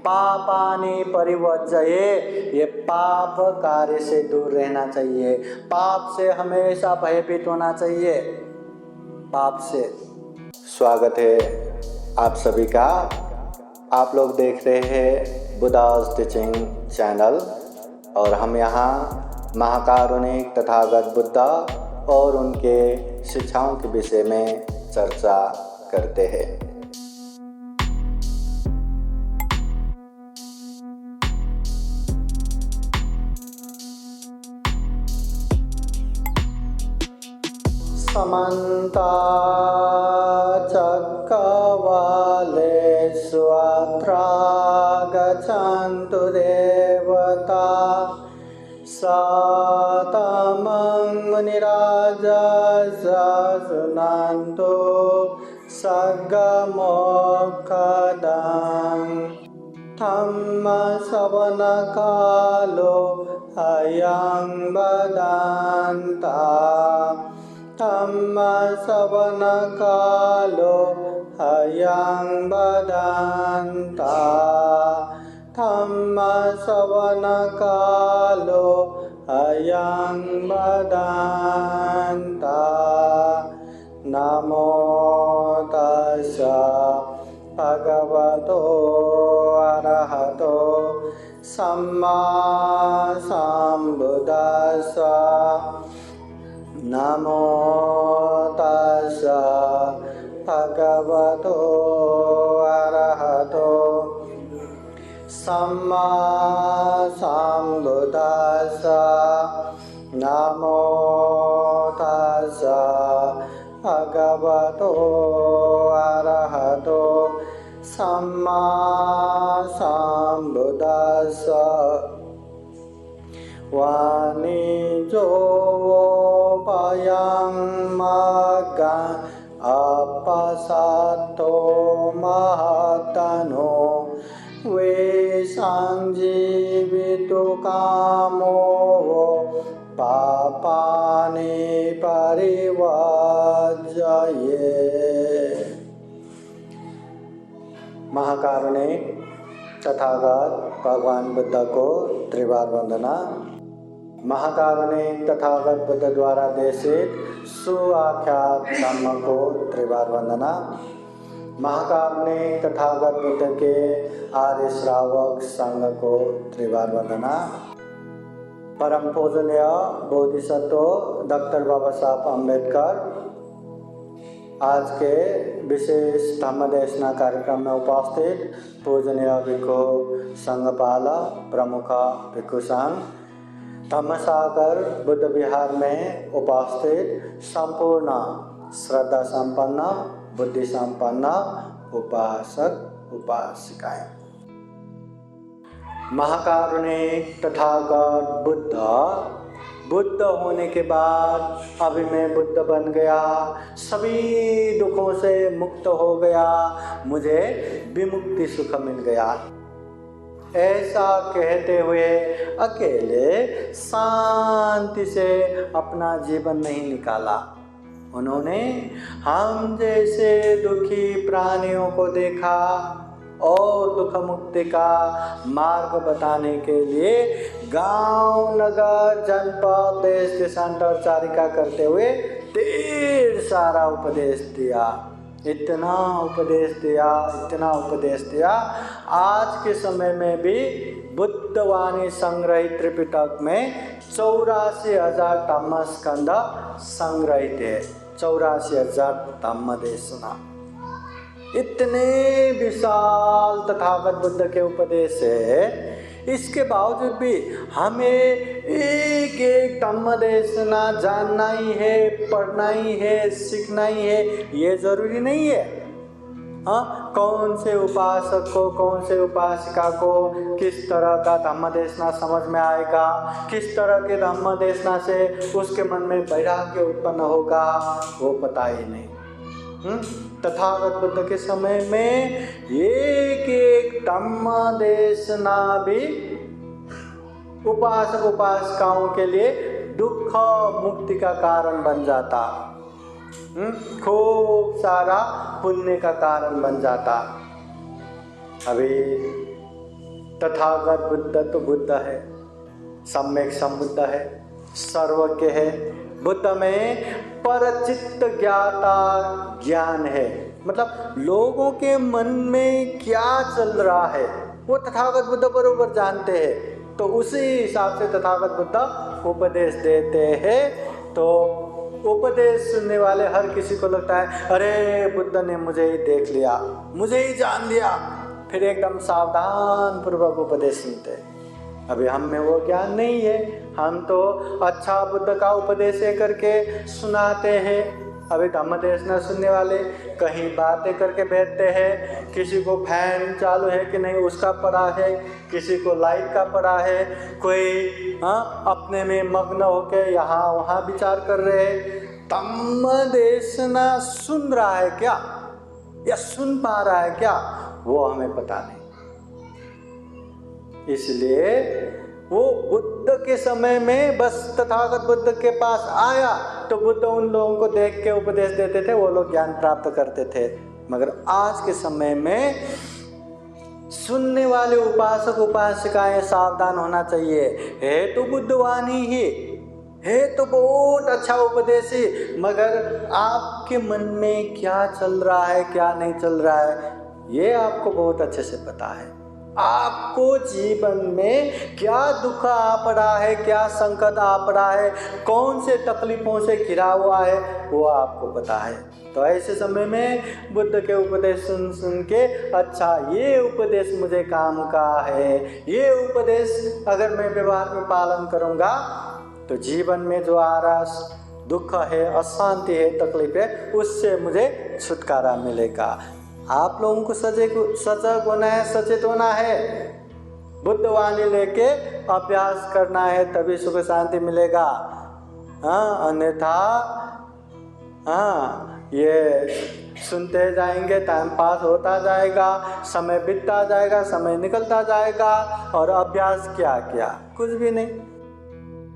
पापानि परिवर्जये, ये पाप कार्य से दूर रहना चाहिए, पाप से हमेशा भयभीत होना चाहिए, पाप से। स्वागत है आप सभी का। आप लोग देख रहे हैं बुद्धास टीचिंग चैनल और हम यहाँ महाकारुणिक तथागत बुद्धा और उनके शिक्षाओं के विषय में चर्चा करते हैं। समन्ता चक्रवालेषु अत्रा गच्छन्तु देवता सातमं मुनिराजस्य शृण्वन्तु सद्गमोक्षदं धम्मश्रवणकालो अयं वेदान्ता धम्मश्रवणकालो अयं वेदान्ता धम्मश्रवणकालो अयं वेदान्ता। नमो तस्सै भगवतो अरहतो सम्मा सम्बुद्दस्सै। नमो तस्सै भगवतो अरहतो सम्मा सम्बुद्दस्सै। नमो तस्सै भगवतो अरहतो सम्मा सम्बुद्दस्सै। वाणिजो वयं मग्गं अपसतो महत्तनो वेषाञ्जीवितो कामो पापानि परिवर्जये। महाकारुणिक तथागत भगवान बुद्ध को त्रिवार वंदना। महाकारुणिक तथागत बुद्ध द्वारा देशित सुआख्यात धम्म को त्रिवार वंदना। महाकारुणिक तथागत बुद्ध के आर्य श्रावक संघ को त्रिवार वंदना। परम पूजनीय बोधिसत्व डॉक्टर बाबा साहब अम्बेडकर आज के विशेष धम्मदेशना कार्यक्रम में उपस्थित पूजनीय भिक्षु संघपाला प्रमुख भिक्षु संघ धम्मसागर बुद्ध विहार में उपस्थित संपूर्ण श्रद्धा संपन्न बुद्धि संपन्न उपासक उपासिकाएं। महाकारुणिक तथागत बुद्ध होने के बाद अभी मैं बुद्ध बन गया, सभी दुखों से मुक्त हो गया, मुझे विमुक्ति सुख मिल गया, ऐसा कहते हुए अकेले शांति से अपना जीवन नहीं निकाला। उन्होंने हम जैसे दुखी प्राणियों को देखा और दुख मुक्ति का मार्ग बताने के लिए गांव, नगर, जनपद, देश देशांतर चारिका करते हुए ढेर सारा उपदेश दिया। इतना उपदेश दिया। आज के समय में भी बुद्धवाणी संग्रहित त्रिपिटक में 84,000 धम्म स्कंद संग्रहित है। 84,000 धम्म देशना, इतने विशाल तथागत बुद्ध के उपदेश है। इसके बावजूद भी हमें एक एक धम्म देशना जानना ही है, पढ़ना ही है, सीखना ही है, ये जरूरी नहीं है। हाँ, कौन से उपासक को, कौन से उपासिका को किस तरह का धम्म देशना समझ में आएगा, किस तरह के धम्म देशना से उसके मन में वैराग्य उत्पन्न होगा, वो पता ही नहीं। तथागत बुद्ध के समय में एक एक धम्म देशना भी उपासक उपासिकाओं के लिए दुख मुक्ति का कारण बन जाता, खूब सारा पुण्य का कारण बन जाता। अभी तथागत बुद्ध तो बुद्ध है, सम्यक संबुद्ध है, सर्वज्ञ है। बुद्ध में परचित्त ज्ञाता ज्ञान है, मतलब लोगों के मन में क्या चल रहा है वो तथागत बुद्ध बरोबर जानते हैं। तो उसी हिसाब से तथागत बुद्ध उपदेश देते हैं। तो उपदेश सुनने वाले हर किसी को लगता है अरे बुद्ध ने मुझे ही देख लिया, मुझे ही जान लिया, फिर एकदम सावधान पूर्वक उपदेश सुनते हैं। अभी हम में वो ज्ञान नहीं है, हम तो अच्छा बुद्ध का उपदेश करके सुनाते हैं। अभी धम्मदेश न सुनने वाले कहीं बातें करके बैठते हैं, किसी को फैन चालू है कि नहीं उसका पड़ा है, किसी को लाइट का पड़ा है, कोई अपने में मग्न होके यहाँ वहाँ विचार कर रहे हैं। धम्मदेश न सुन रहा है क्या या सुन पा रहा है क्या वो हमें पता नहीं। इसलिए वो बुद्ध के समय में बस तथागत बुद्ध के पास आया तो बुद्ध उन लोगों को देख के उपदेश देते थे, वो लोग ज्ञान प्राप्त करते थे। मगर आज के समय में सुनने वाले उपासक उपासिकाएं सावधान होना चाहिए। है तो बुद्धवाणी ही है, तो बहुत अच्छा उपदेश ही, मगर आपके मन में क्या चल रहा है क्या नहीं चल रहा है ये आपको बहुत अच्छे से पता है। आपको जीवन में क्या दुख आ पड़ा है, क्या संकट आ पड़ा है, कौन से तकलीफों से घिरा हुआ है वो आपको पता है। तो ऐसे समय में बुद्ध के उपदेश सुन सुन के अच्छा ये उपदेश मुझे काम का है, ये उपदेश अगर मैं व्यवहार में पालन करूँगा तो जीवन में जो आ रहा दुख है, अशांति है, तकलीफ है, उससे मुझे छुटकारा मिलेगा। आप लोगों को सजग होना है, सचेत होना है, बुद्धवाणी लेके अभ्यास करना है, तभी सुख शांति मिलेगा। अन्यथा ये सुनते जाएंगे, टाइम पास होता जाएगा, समय बीतता जाएगा, समय निकलता जाएगा और अभ्यास क्या क्या कुछ भी नहीं।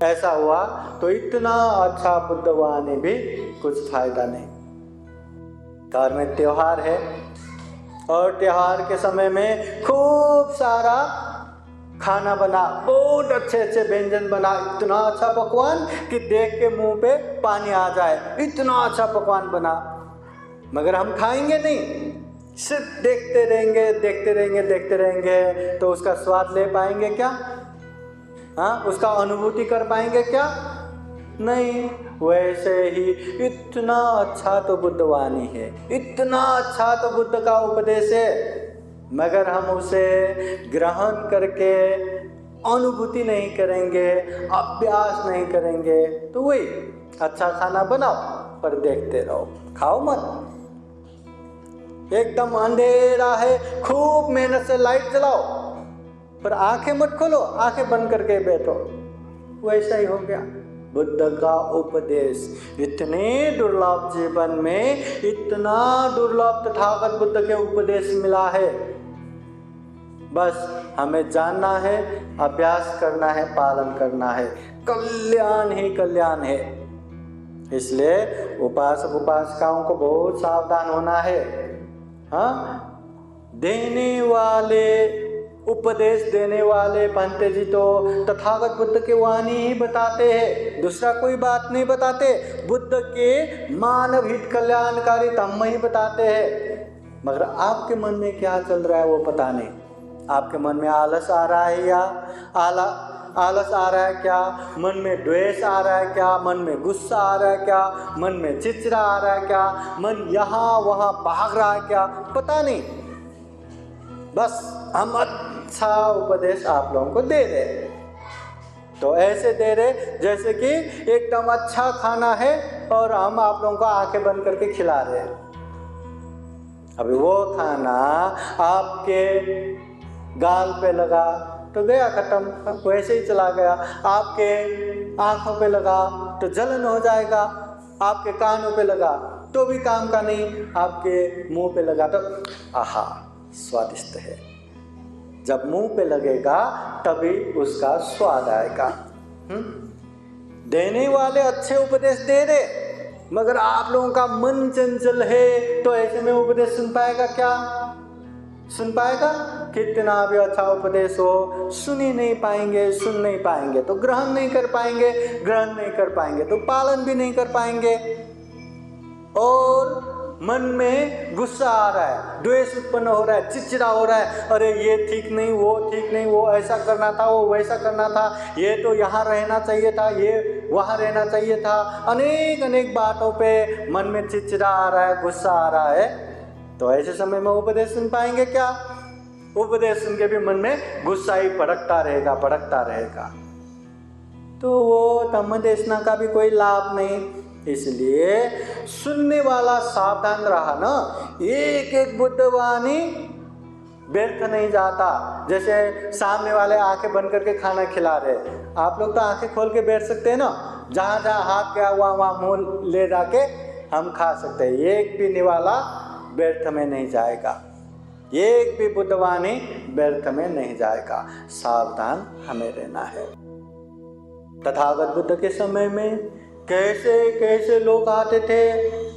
ऐसा हुआ तो इतना अच्छा बुद्धवाणी भी कुछ फायदा नहीं। घर में त्योहार है और त्योहार के समय में खूब सारा खाना बना, बहुत अच्छे अच्छे व्यंजन बना, इतना अच्छा पकवान कि देख के मुंह पे पानी आ जाए, इतना अच्छा पकवान बना, मगर हम खाएंगे नहीं, सिर्फ देखते रहेंगे देखते रहेंगे देखते रहेंगे। तो उसका स्वाद ले पाएंगे क्या? उसका अनुभूति कर पाएंगे क्या? नहीं। वैसे ही इतना अच्छा तो बुद्धवाणी है, इतना अच्छा तो बुद्ध का उपदेश है, मगर हम उसे ग्रहण करके अनुभूति नहीं करेंगे, अभ्यास नहीं करेंगे तो वही अच्छा खाना बनाओ पर देखते रहो, खाओ मत। एकदम अंधेरा है, खूब मेहनत से लाइट जलाओ पर आंखें मत खोलो, आंखें बंद करके बैठो। वैसा ही हो गया। बुद्ध का उपदेश इतने दुर्लभ, जीवन में इतना दुर्लभ तथागत बुद्ध के उपदेश मिला है। बस हमें जानना है, अभ्यास करना है, पालन करना है, कल्याण ही कल्याण है। इसलिए उपासक उपासिकाओं को बहुत सावधान होना है। देने वाले, उपदेश देने वाले पंडित जी तो तथागत बुद्ध के वाणी ही बताते हैं, दूसरा कोई बात नहीं बताते। बुद्ध के मानव हित कल्याणकारी धम्म ही बताते हैं, मगर आपके मन में क्या चल रहा है वो पता नहीं। आपके मन में आलस आ रहा है या आलस आ रहा है क्या, मन में द्वेष आ रहा है क्या, मन में गुस्सा आ रहा है क्या, मन में चिड़चिड़ा आ रहा है क्या, मन यहाँ वहाँ भाग रहा है क्या, पता नहीं। बस हम अच्छा उपदेश आप लोगों को दे रहे, तो ऐसे दे रहे जैसे कि एकदम अच्छा खाना है और हम आप लोगों को आंखें बंद करके खिला रहे हैं। अभी वो खाना आपके गाल पे लगा तो गया, खत्म, वैसे ही चला गया। आपके आंखों पे लगा तो जलन हो जाएगा, आपके कानों पे लगा तो भी काम का नहीं, आपके मुंह पे लगा तो आहा स्वादिष्ट है। जब मुंह पे लगेगा तभी उसका स्वाद आएगा। देने वाले अच्छे उपदेश दे रहे, मगर आप लोगों का मन चंचल है तो ऐसे में उपदेश सुन पाएगा क्या? सुन पाएगा? कितना भी अच्छा उपदेश हो, सुन ही नहीं पाएंगे, सुन नहीं पाएंगे तो ग्रहण नहीं कर पाएंगे, ग्रहण नहीं कर पाएंगे तो पालन भी नहीं कर पाएंगे। और मन में गुस्सा आ रहा है, द्वेष उत्पन्न हो रहा है, चिड़चिड़ा हो रहा है, अरे ये ठीक नहीं, वो ठीक नहीं, वो ऐसा करना था, वो वैसा करना था, ये तो यहाँ रहना चाहिए था, ये वहाँ रहना चाहिए था। अनेक अनेक बातों पे मन में चिड़चिड़ा आ रहा है, गुस्सा आ रहा है। तो ऐसे समय में उपदेश सुन पाएंगे क्या? उपदेश सुन के भी मन में गुस्सा ही भड़कता रहेगा, भड़कता रहेगा। तो वो धम्म देशना का भी कोई लाभ नहीं। इसलिए सुनने वाला सावधान रहा ना, एक एक बुद्ध वाणी व्यर्थ नहीं जाता। जैसे सामने वाले आंखें बंद करके खाना खिला रहे, आप लोग तो आंखें खोल के बैठ सकते हैं ना, जहाँ जहाँ हाथ गया हुआ वहाँ मुंह ले जाके हम खा सकते हैं। एक भी निवाला व्यर्थ में नहीं जाएगा, एक भी बुद्ध वाणी व्यर्थ में नहीं जाएगा। सावधान हमें रहना है। तथागत बुद्ध के समय में कैसे कैसे लोग आते थे।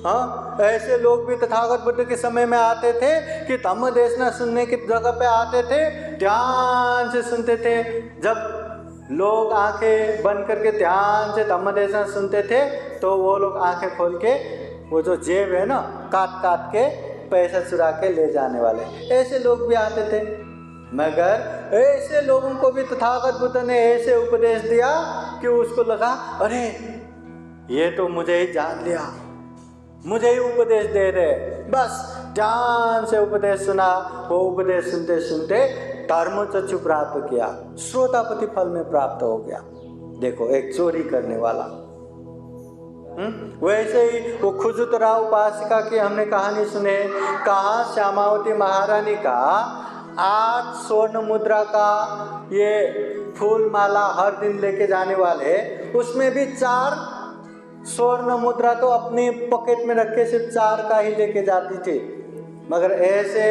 हाँ, ऐसे लोग भी तथागत बुद्ध के समय में आते थे कि धम्म देशना सुनने की जगह पे आते थे, ध्यान से सुनते थे। जब लोग आंखें बंद करके ध्यान से धम्म देशना सुनते थे तो वो लोग आंखें खोल के वो जो जेब है ना, काट काट के पैसा चुरा के ले जाने वाले ऐसे लोग भी आते थे। मगर ऐसे लोगों को भी तथागत बुद्ध ने ऐसे उपदेश दिया कि उसको लगा, अरे ये तो मुझे ही जान लिया, मुझे ही उपदेश दे रहे। बस ध्यान से उपदेश सुना। वो उपदेश सुनते सुनते धर्मचक्षु प्राप्त किया, श्रोतापति फल में प्राप्त हो गया। देखो, एक चोरी करने वाला, वैसे ही वो खुजुतरा उपासिका की हमने कहानी सुने। कहाँ श्यामावती महारानी का 8 स्वर्ण मुद्रा का ये फूल माला हर दिन लेके जाने वाले, उसमें भी 4 स्वर्ण मुद्रा तो अपने पॉकेट में रख के सिर्फ 4 का ही लेके जाती थी। मगर ऐसे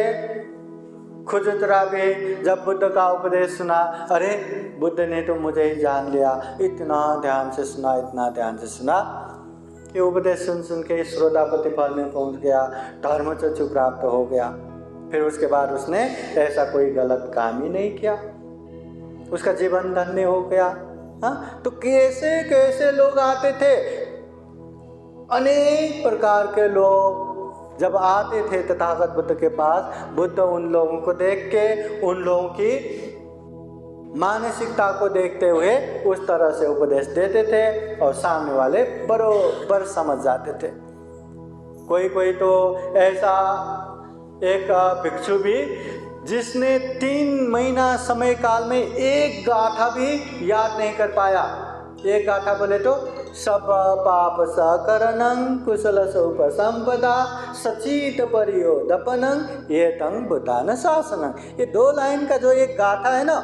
खुजुतरा भी जब बुद्ध का उपदेश सुना, अरे बुद्ध ने तो मुझे ही जान लिया, इतना ध्यान से सुना, इतना ध्यान से सुना कि उपदेश सुन सुन के श्रोतापति फल में पहुंच गया, धर्मचक्षु प्राप्त हो गया। फिर उसके बाद उसने ऐसा कोई गलत काम ही नहीं किया, उसका जीवन धन्य हो गया। हाँ, तो कैसे कैसे लोग आते थे, अनेक प्रकार के लोग जब आते थे तथागत बुद्ध के पास, बुद्ध उन लोगों को देख के, उन लोगों की मानसिकता को देखते हुए उस तरह से उपदेश देते थे और सामने वाले बरोबर समझ जाते थे। कोई कोई तो ऐसा एक भिक्षु भी जिसने 3 महीना समय काल में एक गाथा भी याद नहीं कर पाया। एक गाथा बोले तो सब पाप सकरणं कुशल सौपसंपदा सचित परियोदपनं ये तंग बुद्धान शासनं। ये 2 लाइन का जो एक गाथा है ना,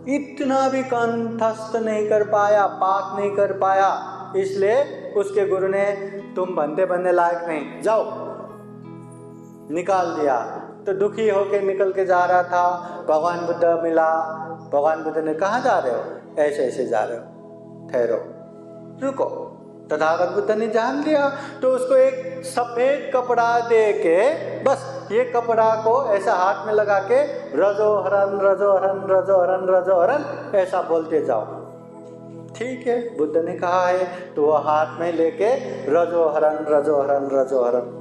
इतना भी कंठस्थ नहीं कर पाया, पाठ नहीं कर पाया। इसलिए उसके गुरु ने तुम बंदे बनने लायक नहीं, जाओ, निकाल दिया। तो दुखी होकर निकल के जा रहा था, भगवान बुद्ध मिला। भगवान बुद्ध ने, कहाँ जा रहे हो? ऐसे ऐसे जा रहे हो, ठहरो, रुको। तथागत बुद्ध ने जान लिया तो उसको एक सफेद कपड़ा दे के, बस ये कपड़ा को ऐसा हाथ में लगा के रजो हरन रजो हरन रजो हरन रजो हरन ऐसा बोलते जाओ। ठीक है, बुद्ध ने कहा है तो वो हाथ में लेके रजो हरन रजो हरन रजो हरन।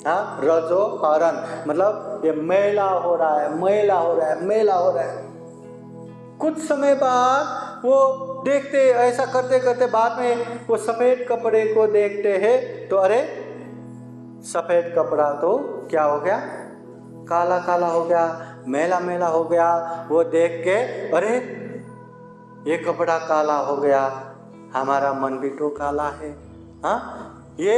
हाँ, रजो हरन मतलब ये मैला हो रहा है, मैला हो रहा है, मैला हो रहा है। कुछ समय बाद वो देखते, ऐसा करते करते बाद में वो सफ़ेद कपड़े को देखते हैं तो अरे सफ़ेद कपड़ा तो क्या हो गया, काला काला हो गया, मैला मैला हो गया। वो देख के, अरे ये कपड़ा काला हो गया, हमारा मन भी तो काला है। हाँ, ये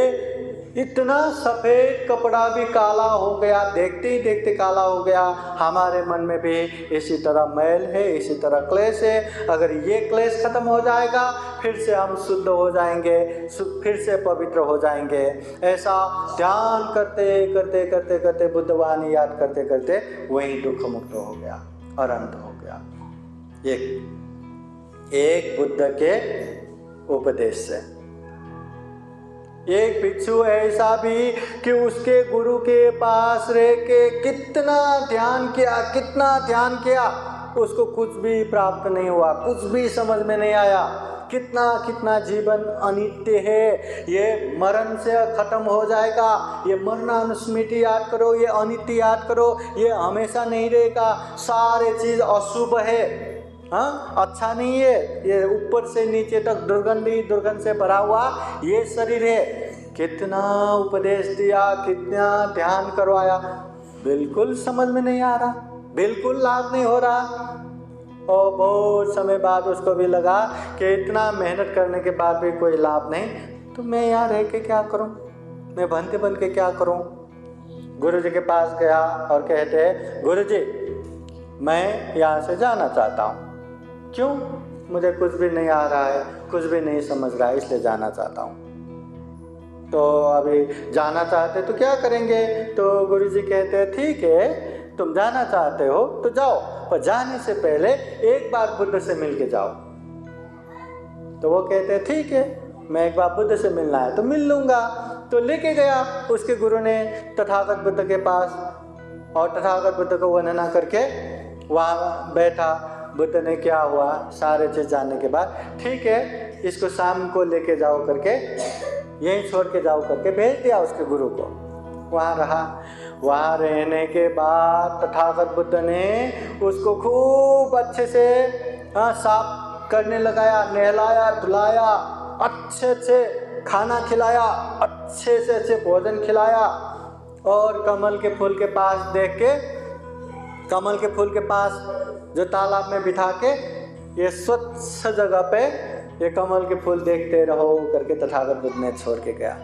इतना सफ़ेद कपड़ा भी काला हो गया, देखते ही देखते काला हो गया। हमारे मन में भी इसी तरह मैल है, इसी तरह क्लेश है। अगर ये क्लेश खत्म हो जाएगा फिर से हम शुद्ध हो जाएंगे, फिर से पवित्र हो जाएंगे। ऐसा ध्यान करते करते करते करते बुद्धवाणी याद करते करते वही दुख मुक्त हो गया और अंत हो गया, एक बुद्ध के उपदेश से। एक भिक्षु ऐसा भी कि उसके गुरु के पास रह के कितना ध्यान किया, उसको कुछ भी प्राप्त नहीं हुआ, कुछ भी समझ में नहीं आया। कितना जीवन अनित्य है, ये मरण से खत्म हो जाएगा, ये मरणानुस्मृति याद करो, ये अनित्य याद करो, ये हमेशा नहीं रहेगा, सारे चीज़ अशुभ है, हाँ अच्छा नहीं है, ये ऊपर से नीचे तक दुर्गंध से भरा हुआ ये शरीर है। कितना उपदेश दिया, कितना ध्यान करवाया, बिल्कुल समझ में नहीं आ रहा, बिल्कुल लाभ नहीं हो रहा। और बहुत समय बाद उसको भी लगा कि इतना मेहनत करने के बाद भी कोई लाभ नहीं, तो मैं यहाँ रह के क्या करूँ, मैं भंते बन के क्या करूँ। गुरु जी के पास गया और कहते हैं, गुरु जी मैं यहाँ से जाना चाहता हूँ। क्यों? मुझे कुछ भी नहीं आ रहा है, कुछ भी नहीं समझ रहा है, इसलिए जाना चाहता हूँ। तो अभी जाना चाहते तो क्या करेंगे? तो गुरु जी कहते हैं, ठीक है तुम जाना चाहते हो तो जाओ, पर जाने से पहले एक बार बुद्ध से मिल के जाओ। तो वो कहते हैं ठीक है, मैं एक बार बुद्ध से मिलना है तो मिल लूँगा। तो लेके गया उसके गुरु ने तथागत बुद्ध के पास, और तथागत बुद्ध को वर्णना करके वहाँ बैठा। बुद्ध ने क्या हुआ सारे चीज़ जानने के बाद, ठीक है इसको शाम को लेके जाओ करके, यहीं छोड़ के जाओ करके भेज दिया उसके गुरु को। वहाँ रहा। वहाँ रहने के बाद तथागत बुद्ध ने उसको खूब अच्छे से साफ करने लगाया, नहलाया, धुलाया, अच्छे खाना खिलाया, अच्छे से भोजन खिलाया। और कमल के फूल के पास देख के, कमल के फूल के पास जो तालाब में बिठा के, ये स्वच्छ जगह पे ये कमल के फूल देखते रहो करके तथागत बुद्ध ने छोड़ के गया।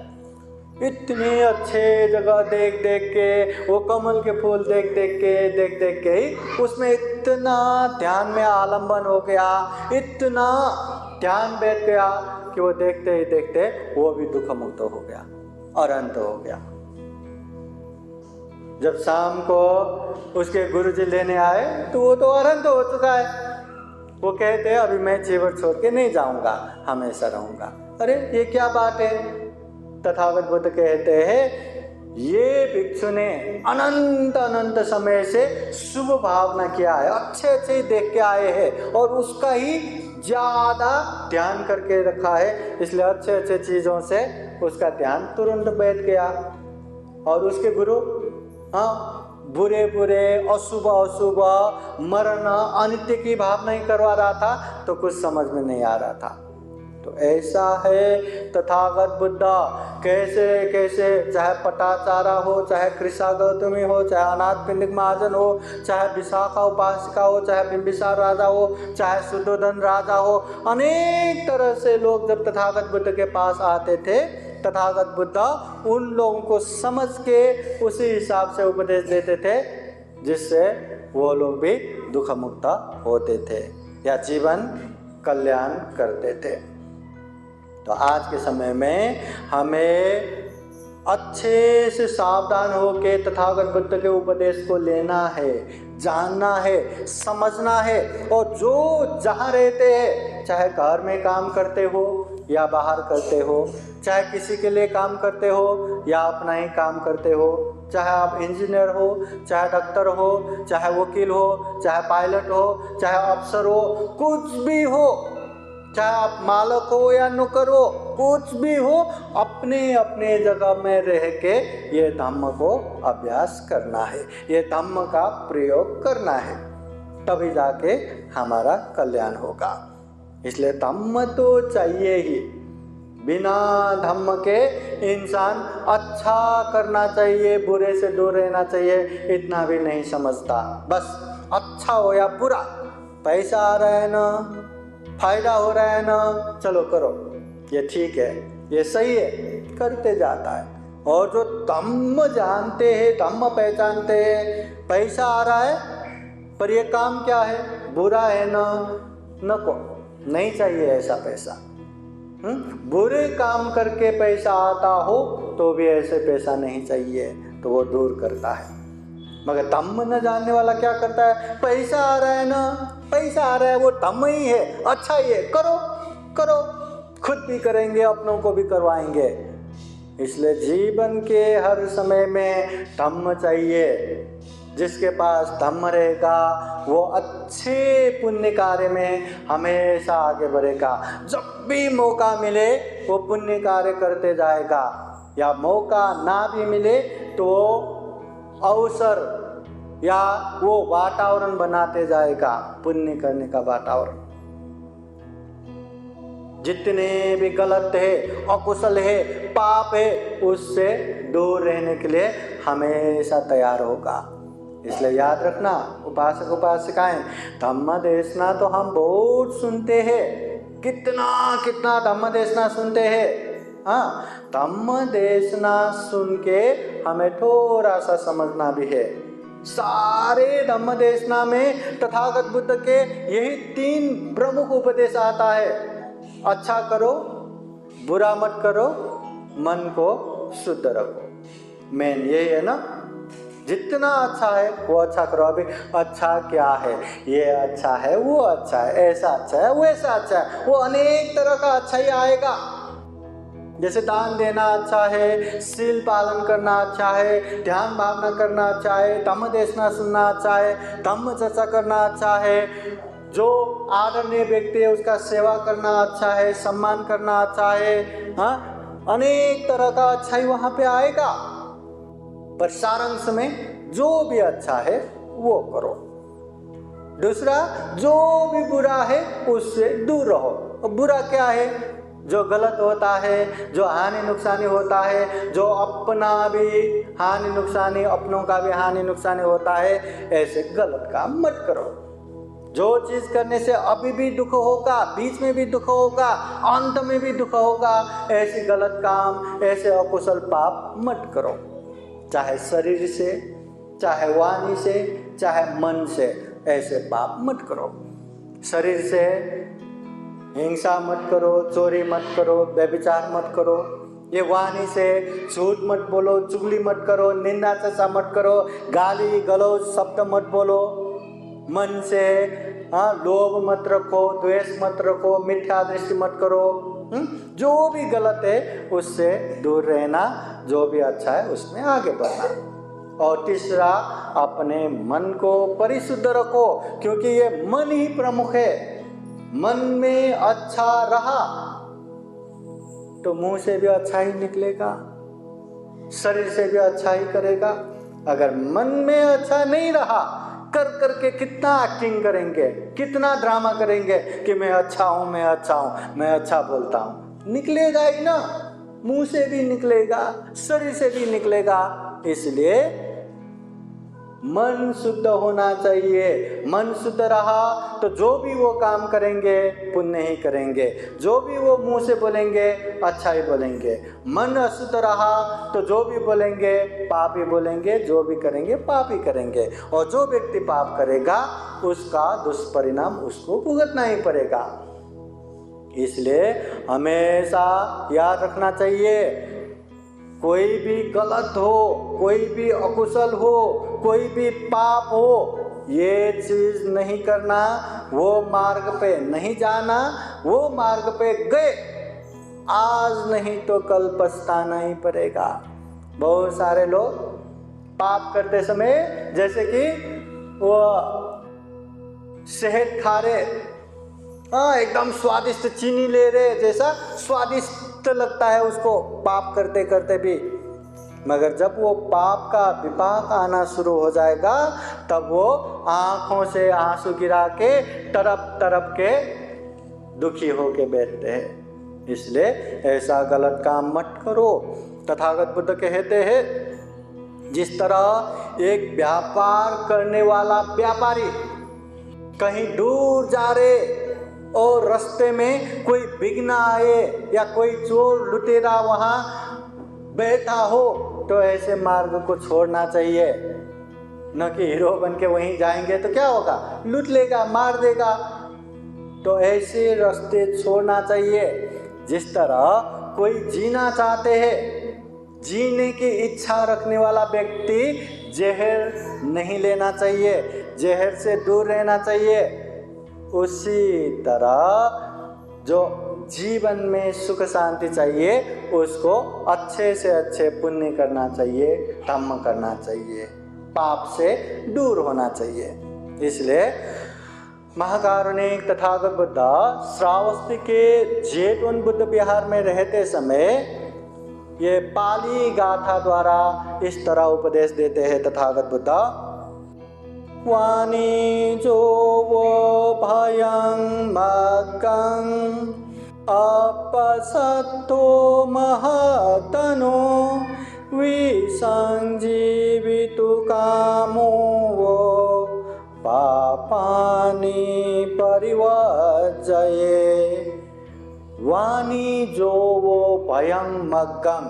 इतने अच्छे जगह देख के, वो कमल के फूल देख के ही उसमें इतना ध्यान में आलंबन हो गया, इतना ध्यान बैठ गया कि वो देखते ही देखते वो भी दुख मुक्त हो गया और अंत हो गया। जब शाम को उसके गुरुजी लेने आए तो वो तो अरहंत हो चुका है। वो कहते हैं अभी मैं जीवन छोड़ के नहीं जाऊंगा, हमेशा रहूंगा। अरे ये क्या बात है? तथागत बुद्ध कहते हैं ये भिक्षु ने अनंत समय से शुभ भावना किया है, अच्छे ही देख के आए हैं और उसका ही ज्यादा ध्यान करके रखा है, इसलिए अच्छे चीजों से उसका ध्यान तुरंत बैठ गया। और उसके गुरु बुरे अशुभ मरण अनित्य की भावना ही करवा रहा था, तो कुछ समझ में नहीं आ रहा था। तो ऐसा है तथागत बुद्ध, कैसे चाहे पटाचारा हो, चाहे कृषा गौतमी हो, चाहे अनाथ पिंडिक महाजन हो, चाहे विशाखा उपासिका हो, चाहे बिंबिसार राजा हो, चाहे शुद्धोधन राजा हो, अनेक तरह से लोग जब तथागत बुद्ध के पास आते थे, तथागत बुद्ध उन लोगों को समझ के उसी हिसाब से उपदेश देते थे जिससे वो लोग भी दुख मुक्त होते थे या जीवन कल्याण करते थे। तो आज के समय में हमें अच्छे से सावधान होकर तथागत बुद्ध के उपदेश को लेना है, जानना है, समझना है। और जो जहाँ रहते हैं, चाहे घर में काम करते हो या बाहर करते हो, चाहे किसी के लिए काम करते हो या अपना ही काम करते हो, चाहे आप इंजीनियर हो, चाहे डॉक्टर हो, चाहे वकील हो, चाहे पायलट हो, चाहे अफसर हो, कुछ भी हो, चाहे आप मालिक हो या नौकर हो, कुछ भी हो, अपने जगह में रह के ये धम्म को अभ्यास करना है, ये धम्म का प्रयोग करना है, तभी जाके हमारा कल्याण होगा। इसलिए धम्म तो चाहिए ही, बिना धम्म के इंसान अच्छा करना चाहिए, बुरे से दूर रहना चाहिए, इतना भी नहीं समझता। बस अच्छा हो या बुरा, पैसा आ रहा है ना, फायदा हो रहा है ना, चलो करो, ये ठीक है, ये सही है, करते जाता है। और जो धम्म जानते हैं, धम्म पहचानते हैं, पैसा आ रहा है पर ये काम क्या है, बुरा है ना, नको, नहीं चाहिए ऐसा पैसा। बुरे काम करके पैसा आता हो तो भी ऐसे पैसा नहीं चाहिए, तो वो दूर करता है। मगर धम्म न जानने वाला क्या करता है, पैसा आ रहा है ना, पैसा आ रहा है, वो धम्म ही है, अच्छा ही है, करो, खुद भी करेंगे, अपनों को भी करवाएंगे, इसलिए जीवन के हर समय में धम्म चाहिए। जिसके पास धम्म रहेगा वो अच्छे पुण्य कार्य में हमेशा आगे बढ़ेगा। जब भी मौका मिले वो पुण्य कार्य करते जाएगा, या मौका ना भी मिले तो अवसर या वो वातावरण बनाते जाएगा, पुण्य करने का वातावरण। जितने भी गलत है, अकुशल है, पाप है, उससे दूर रहने के लिए हमेशा तैयार होगा। इसलिए याद रखना उपासक उपासिकाएं, धम्म देशना तो हम बहुत सुनते हैं, कितना कितना धम्म देशना सुनते हैं। हाँ, धम्म देशना सुन के हमें थोड़ा सा समझना भी है। सारे धम्म देशना में तथागत बुद्ध के यही 3 प्रमुख उपदेश आता है। अच्छा करो, बुरा मत करो, मन को शुद्ध रखो। मेन यही है ना, जितना अच्छा है वो अच्छा करो। अभी अच्छा क्या है, ये अच्छा है, वो अच्छा है, ऐसा अच्छा है, वैसा अच्छा है, वो अनेक तरह का अच्छा ही आएगा। जैसे दान देना अच्छा है, शील पालन करना अच्छा है, ध्यान भावना करना अच्छा है, धम्म देशना सुनना अच्छा है, धम्म चर्चा करना अच्छा है, जो आदरणीय व्यक्ति है उसका सेवा करना अच्छा है, सम्मान करना अच्छा है। हाँ, अनेक तरह का अच्छा ही वहाँ पे आएगा। पर सारांश में जो भी अच्छा है वो करो। दूसरा, जो भी बुरा है उससे दूर रहो। और बुरा क्या है? जो गलत होता है, जो हानि नुकसानी होता है, जो अपना भी हानि नुकसानी, अपनों का भी हानि नुकसानी होता है, ऐसे गलत काम मत करो। जो चीज़ करने से अभी भी दुख होगा, बीच में भी दुख होगा, अंत में भी दुख होगा, ऐसे गलत काम, ऐसे अकुशल पाप मत करो। चाहे शरीर से, चाहे वाणी से, चाहे मन से, ऐसे पाप मत करो। शरीर से हिंसा मत करो, चोरी मत करो, व्यभिचार मत करो। ये वाणी से झूठ मत बोलो, चुगली मत करो, निंदा चर्चा मत करो, गाली गलौज शब्द मत बोलो। मन से लोभ मत रखो, द्वेष मत रखो, मिथ्या दृष्टि मत करो। जो भी गलत है उससे दूर रहना, जो भी अच्छा है उसमें आगे बढ़ना। और तीसरा, अपने मन को परिशुद्ध रखो, क्योंकि ये मन ही प्रमुख है। मन में अच्छा रहा तो मुंह से भी अच्छा ही निकलेगा, शरीर से भी अच्छा ही करेगा। अगर मन में अच्छा नहीं रहा, कर करके कितना एक्टिंग करेंगे, कितना ड्रामा करेंगे कि मैं अच्छा हूं, मैं अच्छा हूं, मैं अच्छा बोलता हूं, निकलेगा ही ना, मुंह से भी निकलेगा, शरीर से भी निकलेगा। इसलिए मन शुद्ध होना चाहिए। मन शुद्ध रहा तो जो भी वो काम करेंगे पुण्य ही करेंगे, जो भी वो मुंह से बोलेंगे अच्छा ही बोलेंगे। मन अशुद्ध रहा तो जो भी बोलेंगे पाप ही बोलेंगे, जो भी करेंगे पाप ही करेंगे। और जो व्यक्ति पाप करेगा उसका दुष्परिणाम उसको भुगतना ही पड़ेगा। इसलिए हमेशा याद रखना चाहिए, कोई भी गलत हो, कोई भी अकुशल हो, कोई भी पाप हो, ये चीज नहीं करना, वो मार्ग पे नहीं जाना। वो मार्ग पे गए, आज नहीं तो कल पछताना ही पड़ेगा। बहुत सारे लोग पाप करते समय, जैसे कि वो शहद खा रहे, एकदम स्वादिष्ट चीनी ले रहे, जैसा स्वादिष्ट लगता है उसको पाप करते करते भी, मगर जब वो पाप का विपाक आना शुरू हो जाएगा तब वो आंखों से आंसू गिरा के तरफ तरफ के दुखी होके बैठते हैं। इसलिए ऐसा गलत काम मत करो। तथागत बुद्ध कहते हैं, जिस तरह एक व्यापार करने वाला व्यापारी कहीं दूर जा रहे और रास्ते में कोई विघ्न आए या कोई चोर लुटेरा वहाँ बैठा हो तो ऐसे मार्ग को छोड़ना चाहिए, न कि हीरो बन के वहीं जाएंगे तो क्या होगा, लूट लेगा, मार देगा। तो ऐसे रास्ते छोड़ना चाहिए। जिस तरह कोई जीना चाहते हैं, जीने की इच्छा रखने वाला व्यक्ति जहर नहीं लेना चाहिए, जहर से दूर रहना चाहिए। उसी तरह जो जीवन में सुख शांति चाहिए, उसको अच्छे से अच्छे पुण्य करना चाहिए, धम्म करना चाहिए, पाप से दूर होना चाहिए। इसलिए महाकारुणिक तथागत बुद्ध श्रावस्ती के जेतवन बुद्ध विहार में रहते समय ये पाली गाथा द्वारा इस तरह उपदेश देते हैं तथागत बुद्ध। वाणी जो वो भयं मग्गं अपसत्तो महतनो विसंजीवितु कामो वो पापानि परिवर्जये। वाणी जो वो भयं मग्गं,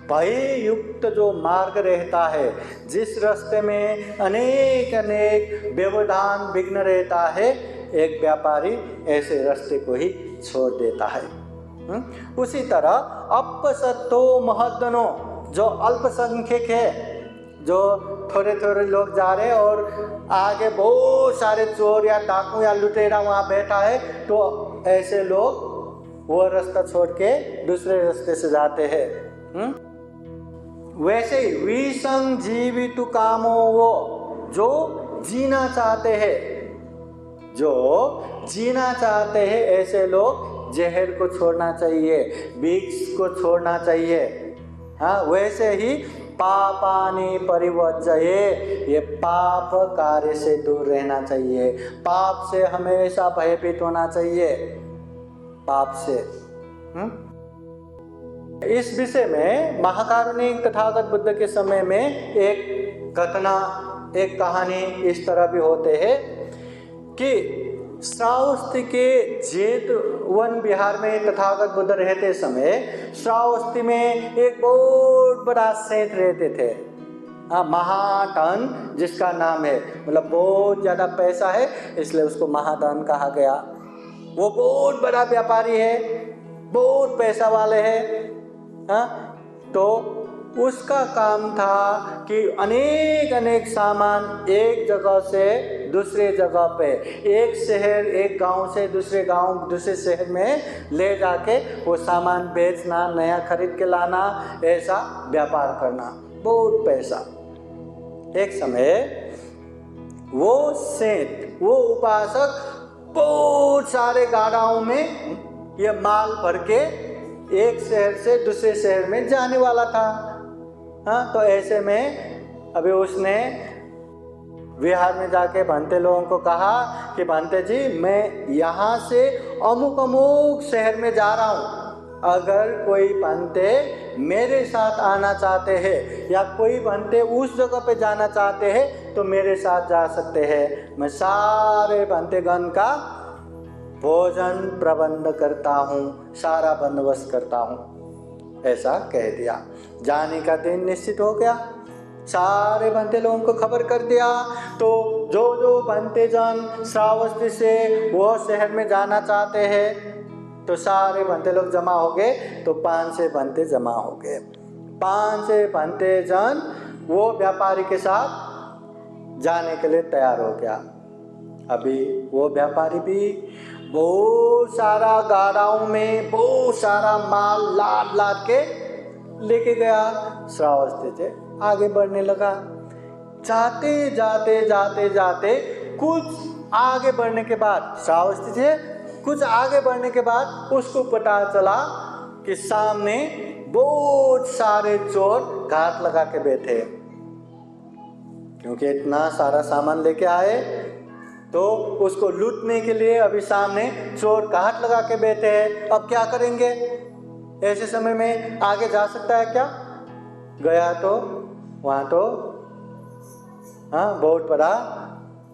भय युक्त जो मार्ग रहता है, जिस रास्ते में अनेक अनेक व्यवधान विघ्न रहता है, एक व्यापारी ऐसे रास्ते को ही छोड़ देता है। उसी तरह अपसत्तो महदनो, जो अल्पसंख्यक है, जो थोड़े थोड़े लोग जा रहे हैं और आगे बहुत सारे चोर या डाकू या लुटेरा वहाँ बैठा है, तो ऐसे लोग वो रास्ता छोड़ के दूसरे रास्ते से जाते हैं। वैसे ही विसंजीवितु कामो वो, जो जीना चाहते हैं, जो जीना चाहते हैं, ऐसे लोग जहर को छोड़ना चाहिए, विष को छोड़ना चाहिए। हाँ, वैसे ही पापानि परिवर्जये, ये पाप कार्य से दूर रहना चाहिए, पाप से हमेशा भयभीत होना चाहिए, पाप से। इस विषय में महाकारुणिक तथागत बुद्ध के समय में एक घटना, एक कहानी इस तरह भी होते हैं कि श्रावस्ती के जेतवन विहार में तथागत बुद्ध रहते समय श्रावस्ती में एक बहुत बड़ा सेठ रहते थे, महाधन जिसका नाम है, मतलब बहुत ज़्यादा पैसा है इसलिए उसको महाधन कहा गया। वो बहुत बड़ा व्यापारी है, बहुत पैसा वाले है। तो उसका काम था कि अनेक अनेक सामान एक जगह से दूसरे जगह पे, एक शहर एक गांव से दूसरे गांव दूसरे शहर में ले जाके वो सामान बेचना, नया खरीद के लाना, ऐसा व्यापार करना, बहुत पैसा। एक समय वो सेठ, वो उपासक बहुत सारे गाड़ियों में ये माल भर के एक शहर से दूसरे शहर में जाने वाला था। हाँ, तो ऐसे में अभी उसने विहार में जाके भंते लोगों को कहा कि भंते जी, मैं यहाँ से अमुक अमुक शहर में जा रहा हूँ, अगर कोई भंते मेरे साथ आना चाहते हैं या कोई भंते उस जगह पे जाना चाहते हैं तो मेरे साथ जा सकते हैं, मैं सारे भंतेगण का भोजन प्रबंध करता हूँ, सारा बंदोबस्त करता हूँ, ऐसा कह दिया। जाने का दिन निश्चित हो गया, सारे भंते लोगों को खबर कर दिया। तो जो जो भंते जन श्रावस्ती से वो शहर में जाना चाहते हैं तो सारे भंते लोग जमा हो गए। तो 500 भंते जमा हो गए। 500 भंते जन वो व्यापारी के साथ जाने के लिए तैयार हो गया। अभी वो व्यापारी भी बहुत सारा गाड़ियों में बहुत सारा माल लाद लाद के लेके गया, श्रावस्ती से आगे बढ़ने लगा। जाते जाते जाते जाते कुछ आगे बढ़ने के बाद, श्रावस्ती से कुछ आगे बढ़ने के बाद उसको पता चला कि सामने बहुत सारे चोर घाट लगा के बैठे, क्योंकि इतना सारा सामान लेके आए तो उसको लूटने के लिए अभी सामने चोर घाट लगा के बैठे हैं। अब क्या करेंगे? ऐसे समय में आगे जा सकता है क्या? गया तो वहाँ तो बहुत बड़ा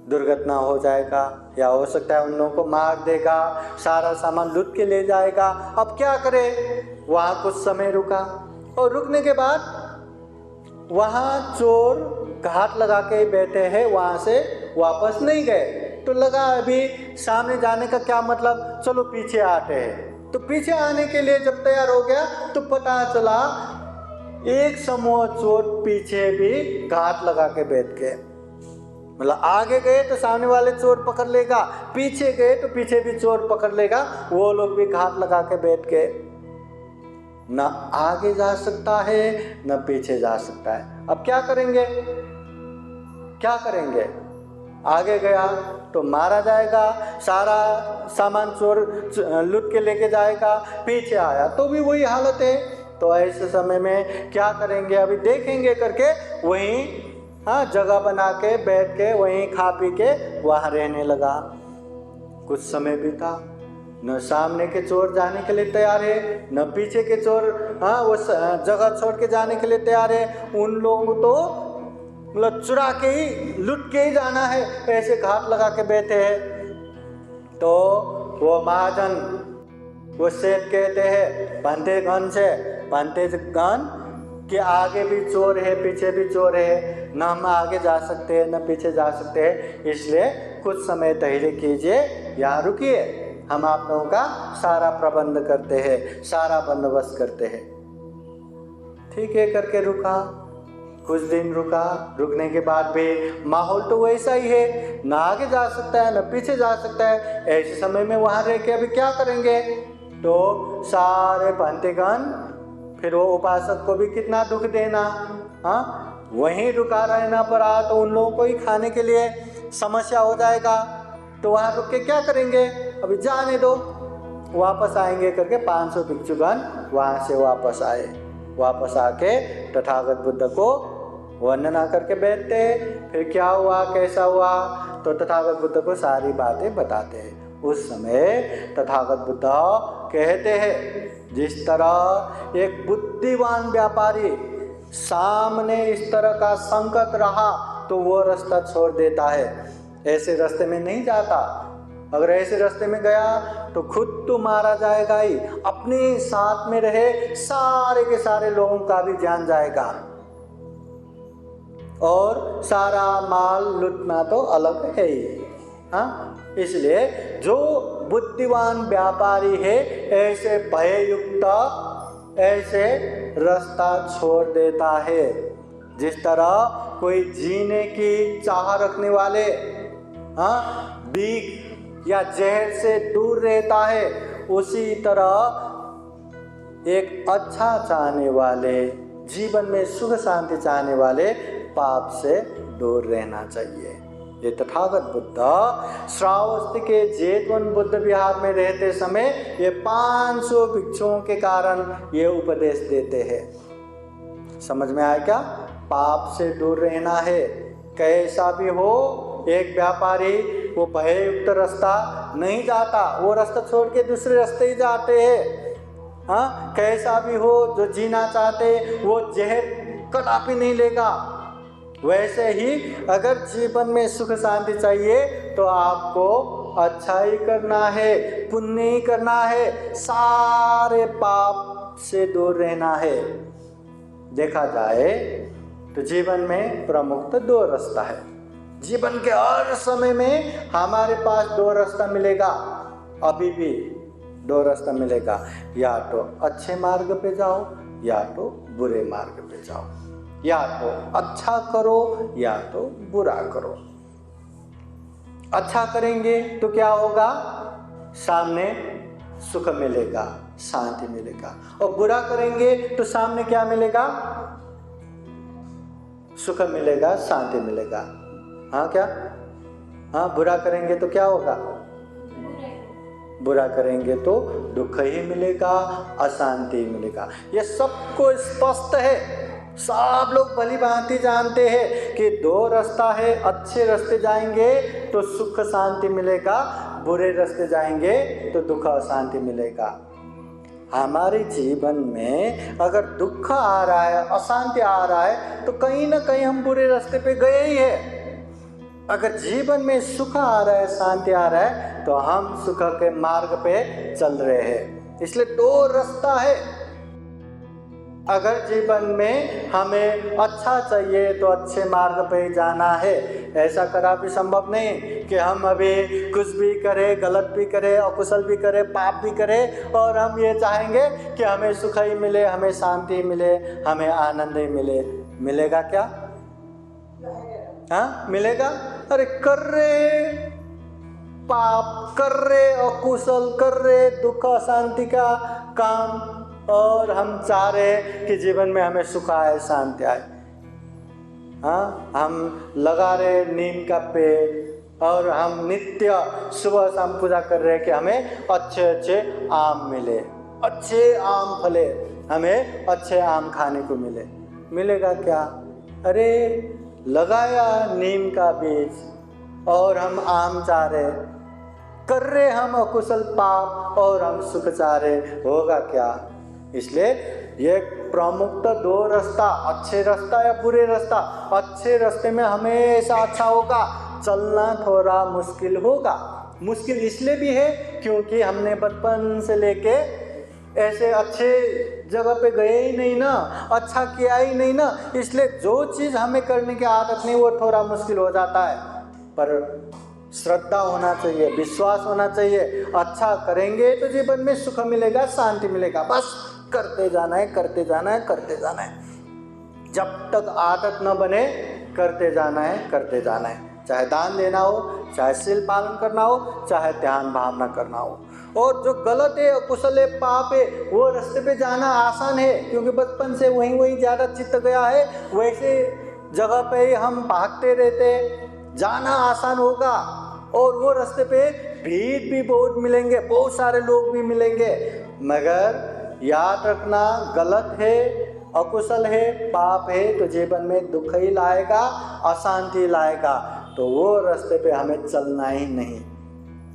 दुर्घटना हो जाएगा, या हो सकता है उन लोगों को मार देगा, सारा सामान लूट के ले जाएगा। अब क्या करे? वहाँ कुछ समय रुका और रुकने के बाद वहाँ चोर घाट लगा के बैठे हैं, वहाँ से वापस नहीं गए। तो लगा अभी सामने जाने का क्या मतलब, चलो पीछे आते हैं। तो पीछे आने के लिए जब तैयार हो गया तो पता चला एक समूह चोर पीछे भी घाट लगा के बैठ गए। मतलब आगे गए तो सामने वाले चोर पकड़ लेगा, पीछे गए तो पीछे भी चोर पकड़ लेगा। वो लोग भी घात लगा के बैठ गए, न आगे जा सकता है न पीछे जा सकता है। अब क्या करेंगे, क्या करेंगे? आगे गया तो मारा जाएगा, सारा सामान चोर लूट के लेके जाएगा, पीछे आया तो भी वही हालत है। तो ऐसे समय में क्या करेंगे, अभी देखेंगे करके वहीं जगह बना के बैठ के वहीं खा पी के वहाँ रहने लगा। कुछ समय बीता, न सामने के चोर जाने के लिए तैयार है, न पीछे के चोर वो जगह छोड़ के जाने के लिए तैयार है। उन लोगों को तो मतलब चुरा के ही लुट के ही जाना है, ऐसे घात लगा के बैठे हैं। तो वो महाजन वो सेठ कहते हैं पंतेगण से, पंतेगण कि आगे भी चोर है पीछे भी चोर है, न हम आगे जा सकते हैं न पीछे जा सकते हैं, इसलिए कुछ समय धैर्य कीजिए, यहाँ रुकिए, हम आप लोगों का सारा प्रबंध करते हैं, सारा बंदोबस्त करते हैं। ठीक है करके रुका, कुछ दिन रुका। रुकने के बाद भी माहौल तो वैसा ही है, ना आगे जा सकता है न पीछे जा सकता है। ऐसे समय में वहाँ रह के अभी क्या करेंगे? तो सारे पंतेगण, फिर वो उपासक को भी कितना दुख देना, वहीं रुका रहना पड़ा तो उन लोगों को ही खाने के लिए समस्या हो जाएगा। तो वहाँ रुक के क्या करेंगे? अभी जाने दो, वापस आएंगे करके 500 भिक्षुगण वहाँ से वापस आए। वापस आके तथागत बुद्ध को वंदना करके बैठते हैं। फिर क्या हुआ कैसा हुआ, तो तथागत बुद्ध को सारी बातें बताते हैं। उस समय तथागत बुद्ध कहते हैं, जिस तरह एक बुद्धिमान व्यापारी सामने इस तरह का संकट रहा तो वो रास्ता छोड़ देता है, ऐसे रास्ते में नहीं जाता। अगर ऐसे रास्ते में गया तो खुद तो मारा जाएगा ही, अपने साथ में रहे सारे के सारे लोगों का भी जान जाएगा, और सारा माल लूटना तो अलग है ही। इसलिए जो बुद्धिमान व्यापारी है ऐसे भययुक्त ऐसे रास्ता छोड़ देता है। जिस तरह कोई जीने की चाह रखने वाले बीख या जहर से दूर रहता है, उसी तरह एक अच्छा चाहने वाले, जीवन में सुख शांति चाहने वाले पाप से दूर रहना चाहिए। ये तथागत बुद्ध श्रावस्ती के जेतवन बुद्ध विहार में रहते समय ये 500 भिक्षुओं के कारण ये उपदेश देते हैं। समझ में आया क्या? पाप से दूर रहना है, कैसा भी हो। एक व्यापारी वो भययुक्त रास्ता नहीं जाता, वो रास्ता छोड़ के दूसरे रास्ते ही जाते हैं। कैसा भी हो, जो जीना चाहते वो जहर कदापि नहीं लेगा। वैसे ही अगर जीवन में सुख शांति चाहिए तो आपको अच्छा ही करना है, पुण्य ही करना है, सारे पाप से दूर रहना है। देखा जाए तो जीवन में प्रमुख 2 रास्ता है। जीवन के हर समय में हमारे पास 2 रास्ता मिलेगा, अभी भी 2 रास्ता मिलेगा, या तो अच्छे मार्ग पे जाओ या तो बुरे मार्ग पे जाओ, या तो अच्छा करो या तो बुरा करो। अच्छा करेंगे तो क्या होगा? सामने सुख मिलेगा, शांति मिलेगा, और बुरा करेंगे तो सामने क्या मिलेगा? सुख मिलेगा, शांति मिलेगा। क्या? बुरा करेंगे तो क्या होगा? बुरा करेंगे तो दुख ही मिलेगा, अशांति मिलेगा। ये सबको स्पष्ट है, सब लोग भली भांति जानते हैं कि 2 रास्ता है। अच्छे रास्ते जाएंगे तो सुख शांति मिलेगा, बुरे रास्ते जाएंगे तो दुख अशांति मिलेगा। हमारे जीवन में अगर दुख आ रहा है, अशांति आ रहा है, तो कहीं ना कहीं हम बुरे रास्ते पे गए ही है। अगर जीवन में सुख आ रहा है, शांति आ रहा है, तो हम सुख के मार्ग पे चल रहे हैं। इसलिए 2 रास्ता है। अगर जीवन में हमें अच्छा चाहिए तो अच्छे मार्ग पे जाना है। ऐसा करा भी संभव नहीं कि हम अभी कुछ भी करें, गलत भी करें, अकुशल भी करें, पाप भी करें, और हम ये चाहेंगे कि हमें सुख ही मिले, हमें शांति मिले, हमें आनंद ही मिले। मिलेगा क्या? हाँ मिलेगा? अरे कर रहे पाप, कर रहे अकुशल, कर रहे दुख अशांति का काम, और हम चाह रहे कि जीवन में हमें सुख आए, शांति आए। हाँ, हम लगा रहे नीम का पेड़ और हम नित्य सुबह शाम पूजा कर रहे कि हमें अच्छे अच्छे आम मिले, अच्छे आम फले, हमें अच्छे आम खाने को मिले। मिलेगा क्या? अरे लगाया नीम का बीज और हम आम चाह रहे, कर रहे हम अकुशल पाप और हम सुख चाह रहे, होगा क्या? इसलिए ये प्रमुख दो रास्ता, अच्छे रास्ता या बुरे रास्ता। अच्छे रास्ते में हमेशा अच्छा होगा, चलना थोड़ा मुश्किल होगा। मुश्किल इसलिए भी है क्योंकि हमने बचपन से लेके ऐसे अच्छे जगह पे गए ही नहीं ना, अच्छा किया ही नहीं ना, इसलिए जो चीज़ हमें करने की आदत नहीं वो थोड़ा मुश्किल हो जाता है। पर श्रद्धा होना चाहिए, विश्वास होना चाहिए। अच्छा करेंगे तो जीवन में सुख मिलेगा, शांति मिलेगा। बस करते जाना है, करते जाना है, करते जाना है। जब तक आदत न बने करते जाना है, करते जाना है। चाहे दान देना हो, चाहे शील पालन करना हो, चाहे ध्यान भावना करना हो। और जो गलत है, अकुशल है, पाप है, वो रास्ते पे जाना आसान है क्योंकि बचपन से वहीं ज़्यादा चित्त गया है, वैसे जगह पे ही हम भागते रहते, जाना आसान होगा। और वो रास्ते पे भीड़ भी बहुत मिलेंगे, बहुत सारे लोग भी मिलेंगे, मगर याद रखना गलत है, अकुशल है, पाप है तो जीवन में दुख ही लाएगा, अशांति लाएगा। तो वो रास्ते पे हमें चलना ही नहीं।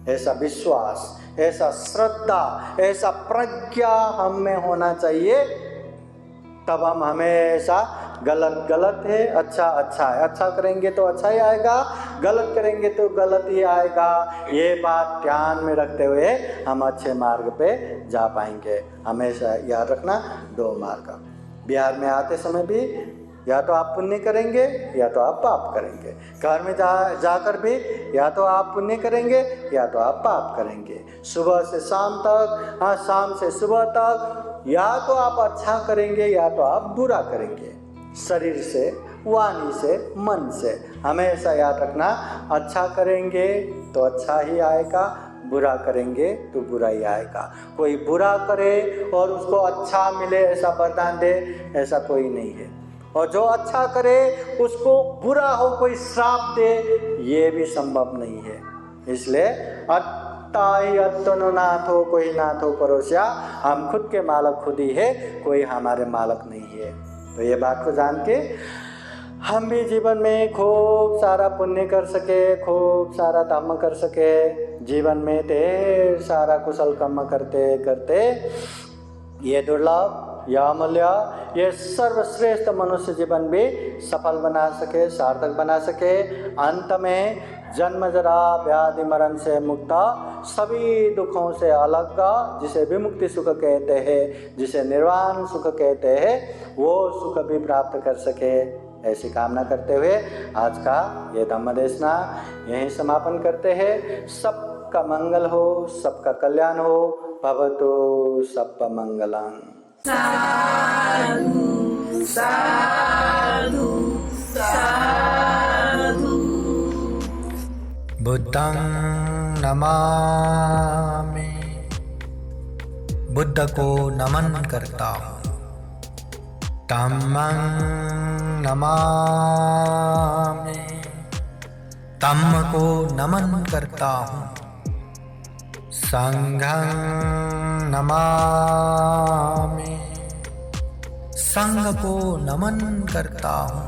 ऐसा विश्वास, ऐसा श्रद्धा, ऐसा प्रज्ञा हम में होना चाहिए, तब हम हमेशा गलत गलत है, अच्छा अच्छा है, अच्छा करेंगे तो अच्छा ही आएगा, गलत करेंगे तो गलत ही आएगा। ये बात ध्यान में रखते हुए हम अच्छे मार्ग पे जा पाएंगे। हमेशा याद रखना दो मार्ग। बिहार में आते समय भी या तो आप पुण्य करेंगे या तो आप पाप करेंगे। घर में जाकर भी या तो आप पुण्य करेंगे या तो आप पाप करेंगे। सुबह से शाम तक, हाँ शाम से सुबह तक, या तो आप अच्छा करेंगे या तो आप बुरा करेंगे। शरीर से, वाणी से, मन से हमेशा याद रखना, अच्छा करेंगे तो अच्छा ही आएगा, बुरा करेंगे तो बुरा ही आएगा। कोई बुरा करे और उसको अच्छा मिले ऐसा वरदान दे, ऐसा कोई नहीं है। और जो अच्छा करे उसको बुरा हो, कोई श्राप दे, ये भी संभव नहीं है। इसलिए अत्ताई अत्तनो नाथ हो, कोई नाथ हो परोसिया, हम खुद के मालक खुद ही है, कोई हमारे मालक नहीं है। तो ये बात को जान के हम भी जीवन में खूब सारा पुण्य कर सके, खूब सारा धर्म कर सके, जीवन में ढेर सारा कुशल कर्म करते करते ये दुर्लभ, यह अमूल्य, ये सर्वश्रेष्ठ मनुष्य जीवन भी सफल बना सके, सार्थक बना सके। अंत में जन्म जरा व्याधि मरण से मुक्त, सभी दुखों से अलग, जिसे विमुक्ति सुख कहते हैं, जिसे निर्वाण सुख कहते हैं, वो सुख भी प्राप्त कर सके, ऐसी कामना करते हुए आज का ये धम्म देशना यहीं समापन करते हैं। सबका मंगल हो, सबका कल्याण हो, भवतु सबका मंगलम्। साधु साधु साधु। बुद्धं नमामि, बुद्ध को नमन करता हूँ। धम्मं नमामि, धम्म को नमन करता हूँ। संघं नमामि, संघ को नमन करता हूँ।